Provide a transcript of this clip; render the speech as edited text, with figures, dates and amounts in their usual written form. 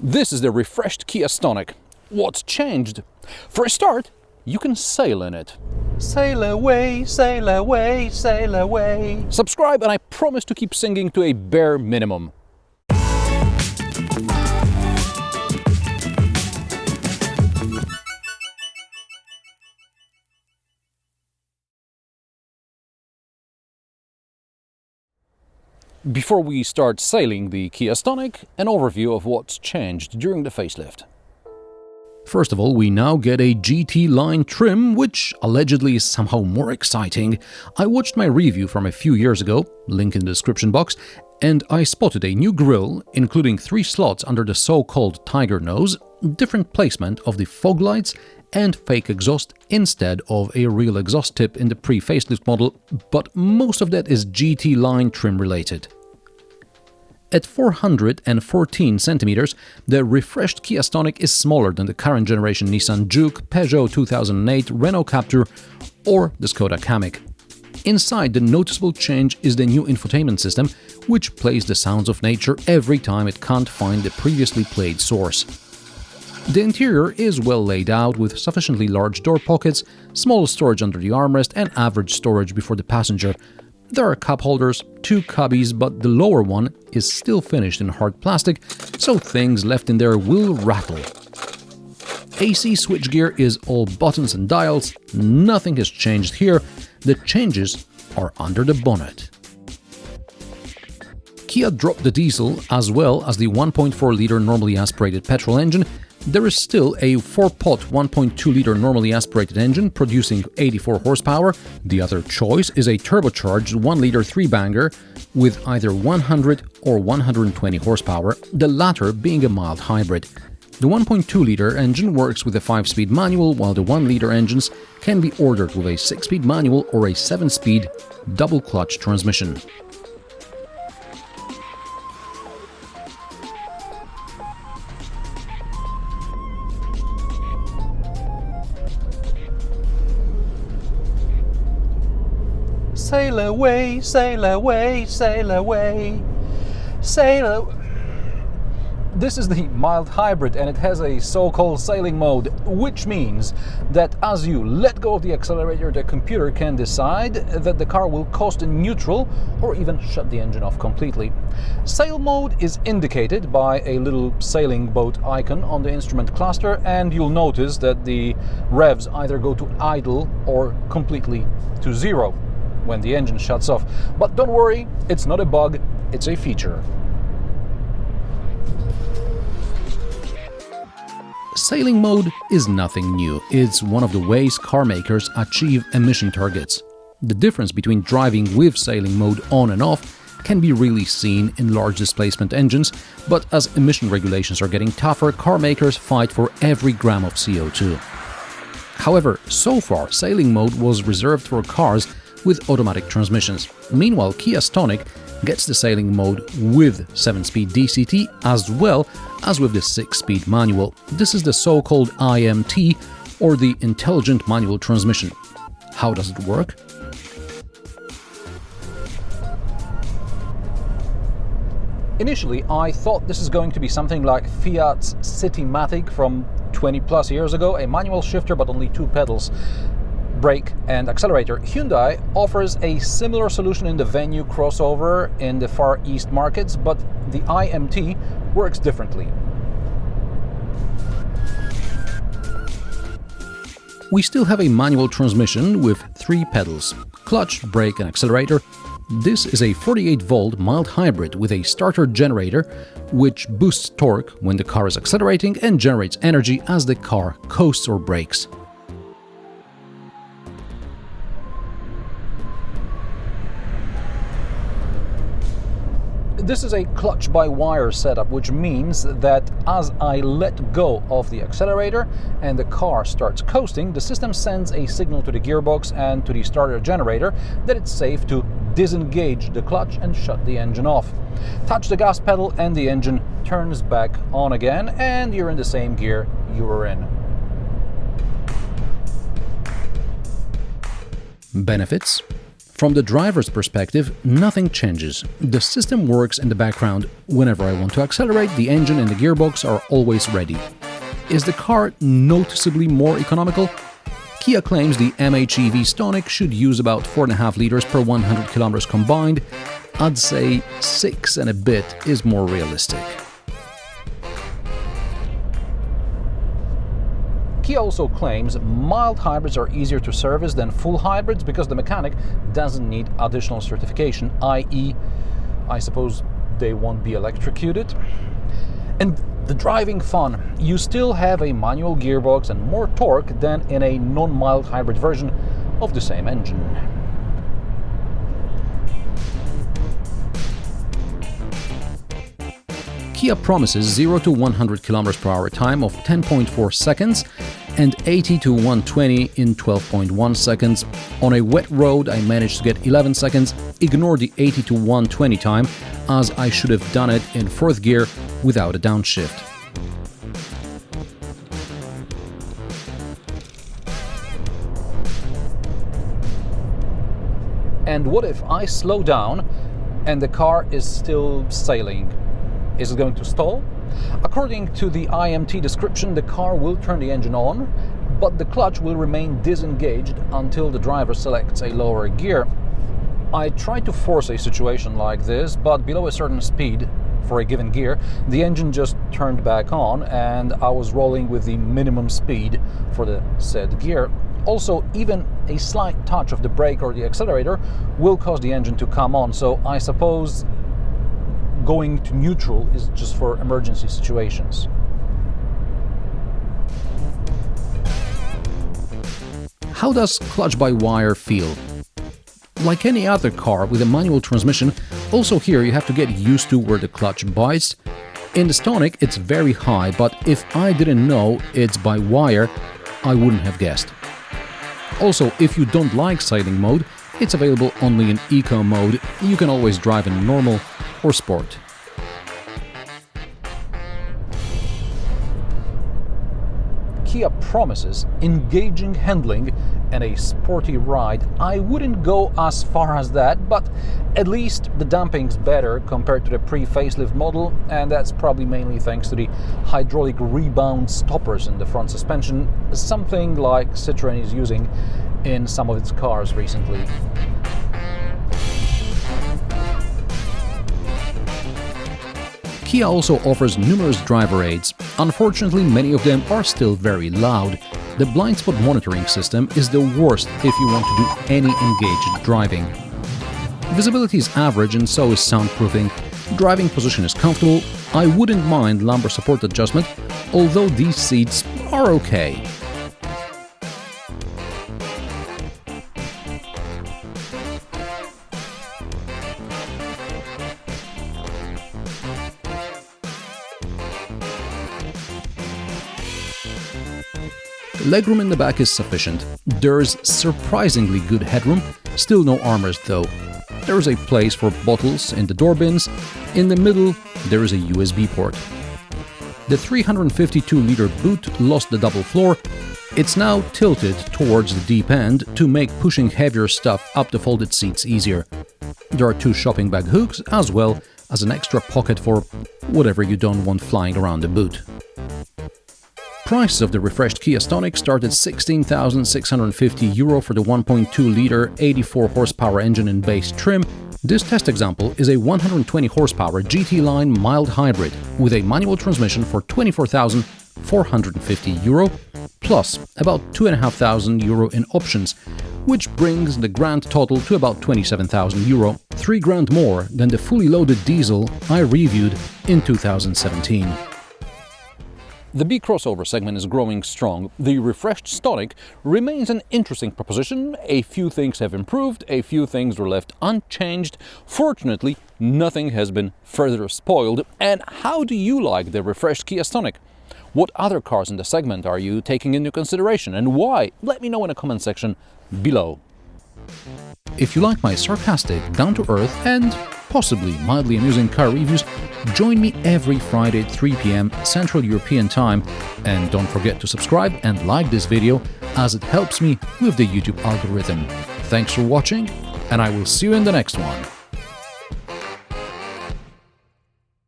This is the refreshed Kia Stonic. What's changed? For a start, you can sail in it. Sail away, sail away, sail away. Subscribe and I promise to keep singing to a bare minimum. Before we start sailing the Kia Stonic, an overview of what's changed during the facelift. First of all, we now get a GT-Line trim, which allegedly is somehow more exciting. I watched my review from a few years ago, link in the description box, and I spotted a new grille, including 3 slots under the so-called tiger nose, different placement of the fog lights, and fake exhaust instead of a real exhaust tip in the pre-facelift model, but most of that is GT-Line trim related. At 414 cm, the refreshed Kia Stonic is smaller than the current generation Nissan Juke, Peugeot 2008, Renault Captur or the Skoda Kamiq. Inside, the noticeable change is the new infotainment system, which plays the sounds of nature every time it can't find the previously played source. The interior is well laid out with sufficiently large door pockets, small storage under the armrest and average storage before the passenger. There are cup holders, 2 cubbies, but the lower one is still finished in hard plastic, so things left in there will rattle. AC switchgear is all buttons and dials, nothing has changed here, the changes are under the bonnet. Kia dropped the diesel as well as the 1.4-litre normally aspirated petrol engine. There is still a 4-pot 1.2-litre normally aspirated engine producing 84 horsepower. The other choice is a turbocharged 1-litre 3-banger with either 100 or 120 horsepower, the latter being a mild hybrid. The 1.2-litre engine works with a 5-speed manual, while the 1-litre engines can be ordered with a 6-speed manual or a 7-speed double-clutch transmission. Sail away, sail away, sail away, sail away. This is the mild hybrid and it has a so-called sailing mode, which means that as you let go of the accelerator, the computer can decide that the car will coast in neutral or even shut the engine off completely. Sail mode is indicated by a little sailing boat icon on the instrument cluster, and you'll notice that the revs either go to idle or completely to zero when the engine shuts off. But don't worry, it's not a bug, it's a feature. Sailing mode is nothing new. It's one of the ways car makers achieve emission targets. The difference between driving with sailing mode on and off can be really seen in large displacement engines, but as emission regulations are getting tougher, car makers fight for every gram of CO2. However, so far, sailing mode was reserved for cars with automatic transmissions. Meanwhile, Kia Stonic gets the sailing mode with 7-speed DCT as well as with the 6-speed manual. This is the so-called iMT, or the Intelligent Manual Transmission. How does it work? Initially, I thought this is going to be something like Fiat's Citymatic from 20 plus years ago, a manual shifter but only 2 pedals, brake and accelerator. Hyundai offers a similar solution in the Venue crossover in the Far East markets, but the iMT works differently. We still have a manual transmission with 3 pedals: clutch, brake and accelerator. This is a 48-volt mild hybrid with a starter generator, which boosts torque when the car is accelerating and generates energy as the car coasts or brakes. This is a clutch-by-wire setup, which means that as I let go of the accelerator and the car starts coasting, the system sends a signal to the gearbox and to the starter generator that it's safe to disengage the clutch and shut the engine off. Touch the gas pedal and the engine turns back on again, and you're in the same gear you were in. Benefits: From the driver's perspective, nothing changes. The system works in the background. Whenever I want to accelerate, the engine and the gearbox are always ready. Is the car noticeably more economical? Kia claims the MHEV Stonic should use about 4.5 liters per 100 kilometers combined. I'd say 6 and a bit is more realistic. Kia also claims mild hybrids are easier to service than full hybrids because the mechanic doesn't need additional certification, i.e., I suppose they won't be electrocuted. And the driving fun, you still have a manual gearbox and more torque than in a non-mild hybrid version of the same engine. Kia promises 0 to 100 km per hour time of 10.4 seconds and 80 to 120 in 12.1 seconds. On a wet road, I managed to get 11 seconds. Ignore the 80 to 120 time, as I should have done it in 4th gear without a downshift. And what if I slow down and the car is still sailing? Is it going to stall? According to the iMT description, the car will turn the engine on, but the clutch will remain disengaged until the driver selects a lower gear. I tried to force a situation like this, but below a certain speed for a given gear, the engine just turned back on and I was rolling with the minimum speed for the said gear. Also, even a slight touch of the brake or the accelerator will cause the engine to come on, so I suppose going to neutral is just for emergency situations. How does clutch-by-wire feel? Like any other car with a manual transmission, also here you have to get used to where the clutch bites. In the Stonic it's very high, but if I didn't know it's by wire, I wouldn't have guessed. Also, if you don't like sailing mode, it's available only in Eco mode. You can always drive in normal or sport. Kia promises engaging handling and a sporty ride. I wouldn't go as far as that, but at least the damping's better compared to the pre-facelift model, and that's probably mainly thanks to the hydraulic rebound stoppers in the front suspension, something like Citroën is using in some of its cars recently. Kia also offers numerous driver aids. Unfortunately, many of them are still very loud. The blind spot monitoring system is the worst if you want to do any engaged driving. Visibility is average and so is soundproofing. Driving position is comfortable. I wouldn't mind lumbar support adjustment, although these seats are okay. Legroom in the back is sufficient. There's surprisingly good headroom, still no armrest though. There is a place for bottles in the door bins. In the middle, there is a USB port. The 352-liter boot lost the double floor. It's now tilted towards the deep end to make pushing heavier stuff up the folded seats easier. There are 2 shopping bag hooks as well as an extra pocket for whatever you don't want flying around the boot. Prices of the refreshed Kia Stonic start at €16,650 for the 1.2-litre 84 horsepower engine in base trim. This test example is a 120 horsepower GT-Line mild hybrid with a manual transmission for €24,450 plus about €2,500 in options, which brings the grand total to about €27,000, €3,000 more than the fully loaded diesel I reviewed in 2017. The B crossover segment is growing strong. The refreshed Stonic remains an interesting proposition. A few things have improved, a few things were left unchanged. Fortunately, nothing has been further spoiled. And how do you like the refreshed Kia Stonic? What other cars in the segment are you taking into consideration and why? Let me know in the comment section below. If you like my sarcastic, down-to-earth and possibly mildly amusing car reviews, join me every Friday at 3 p.m. Central European Time, and don't forget to subscribe and like this video as it helps me with the YouTube algorithm. Thanks for watching and I will see you in the next one.